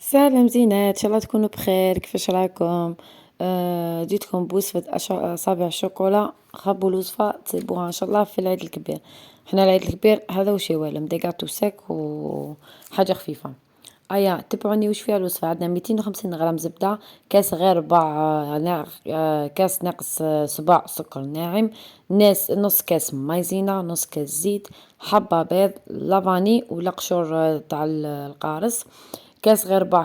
سلام زينات، ان شاء الله تكونوا بخير. كيفاش راكم؟ جيتكم بوصفة أصابع الشوكولا. خبوا الوصفة تصيبوها ان شاء الله في العيد الكبير. حنا العيد الكبير هذا وش يوالم دي قاطو ساك وحاجة خفيفة. ايا تبعوني وش فيها الوصفة. عندنا 250 غرام زبدة، كاس غير ربع كاس ناقص صباع سكر ناعم، نص كاس مايزينا، نص كاس زيت، حبة بيض، لافاني ولا قشور تاع القارص، كاس غير ربع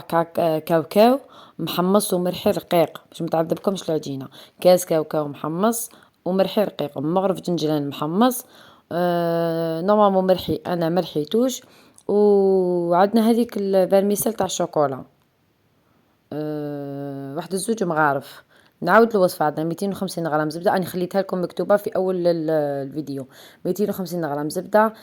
كاوكاو محمص ومرحي رقيق باش متعذبكمش العجينة، كاس كاوكاو محمص ومرحي رقيق، مغرف جنجلان محمص. نورمالمون مرحي، انا مرحيتوش. وعندنا هذيك الفرميسيل تاع الشوكولا، واحد الزوج مغارف. نعاود الوصفة. عندنا 250 غرام زبدة، أنا خليتها لكم مكتوبة في أول الفيديو. 250 غرام زبدة،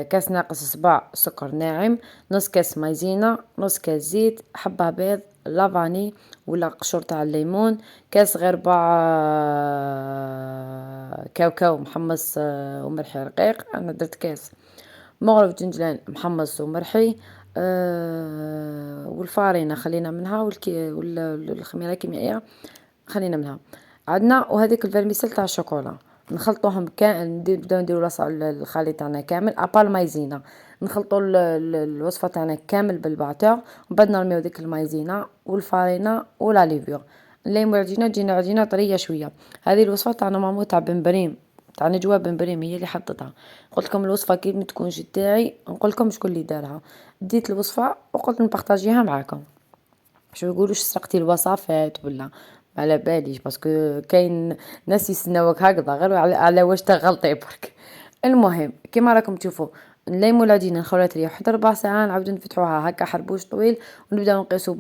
كاس ناقص صباع سكر ناعم، نص كاس مايزينا، نص كاس زيت، حبة بيض، لافاني ولا قشور تاع الليمون، كاس غير ربع كاوكاو محمص ومرحي رقيق، أنا درت كاس، مغرف جنجلان محمص ومرحي. والفارينة خلينا منها، والخميرة الكيميائية خلينا منها. عندنا وهذيك الفرميسيل تاع الشوكولا نخلطوهم نبداو نديرو الخليط تاعنا كامل ابال مايزينا. نخلطو الوصفة تاعنا كامل بالباتور، ومن بعد نرميو ديك المايزينا والفارينة ولا ليفيور، نليمو العجينة تجينا عجينة طرية شوية. هذه الوصفة تاعنا مامو تاع بن بريم، تاع نجوى بن بريم، هي اللي حطتها. قلت لكم الوصفة كيف ما تكونش تاعي، نقول لكم شكون اللي دارها. ديت الوصفة وقلت نبارطاجيها معاكم. شو يقولوش سرقتي الوصفات ولا؟ ما على باليش، باسكو كاين ناس يسناوك هكذا غير على واش تغلطي برك. المهم كيما راكم تشوفوا، نليمو العجينه نخلوها تريح حتى ربع ساعه، نعاودو نفتحوها هكا حربوش طويل، ونبداو نقيسو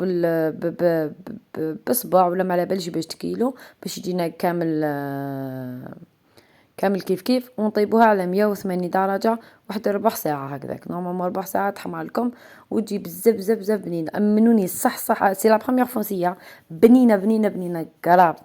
بصبع ولا ما على باليش باش تكيلو، باش يجينا كامل كامل كيف كيف، ونطيبوها على 180 درجة واحد ربع ساعة هكذاك. نورمالمون ربع ساعة تحمر لكم وتجي بزاف بزاف بزاف بنينة. أمنوني صح صح، سي لا بروميير فوا نسيها، بنينة بنينة بنينة كراف.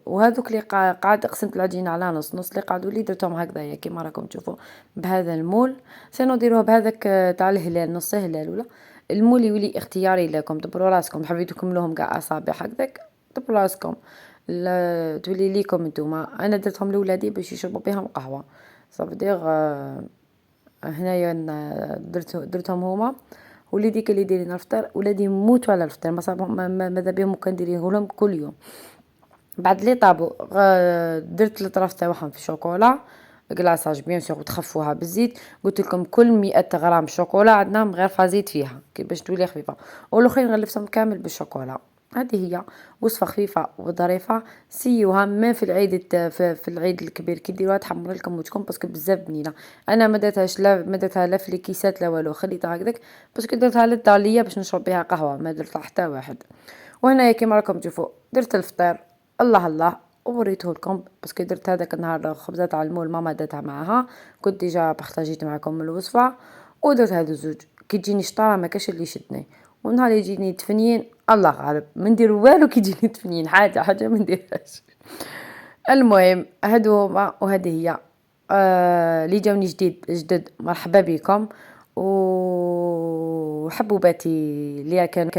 وهذوك اللي قعد قسمت العجينة على نص نص، اللي قعدوا لي درتهم هكذايا كيما راكم تشوفوا بهذا المول. سينو ديروها بهذاك تاع الهلال، نص هلال ولا المول يولي اختياري لكم، دبروا راسكم. حبيتو تكملوهم كاع اصابع هكذاك دبروا راسكم، لا تولي ليكم نتوما. انا درتهم لولادي باش يشربوا بهم قهوه، صافدير هنايا درتهم هما. وليدي كان يدير لنا الفطر، ولادي يموتوا على الفطر، ما صابهم ماذا بهم كان نديريه لهم كل يوم. بعد لي طابو درت الطرف تاعهم في الشوكولا كلاصاج بيان سور، وتخفوها بالزيت. قلت لكم كل 100 غرام شوكولا عندنا مغرفه زيت فيها كي باش تولي خفيفه، والاخرين غلفتهم كامل بالشوكولا. هذه هي وصفه خفيفه وظريفه، سيوها ما في العيد في العيد الكبير كي ديروها تحمر لكم وجهكم، باسكو بزاف بنينه. انا ما درتهاش ما درتها لا في الكيسات لا والو، خليتها هكذاك باسكو درتها للداليه باش نشرب بها قهوه، ما درتها حتى واحد. وهنايا كيما راكم تشوفوا درت الفطير، الله الله، ووريته لكم باسكو درت هذاك النهار خبزه تاع المول ماما داتها معاها، كنت ديجا بارطاجيت معكم الوصفه. ودرت هادو زوج كي تجيني شطاره ما كاش اللي يشدني، ونهار يجيني تفنين الله غالب ما ندير والو، كي يجيني تفنين حاجه ما نديرهاش. المهم هادو هما وهذه هي. اللي جاوني جدد مرحبا بكم، وحبوباتي اللي كان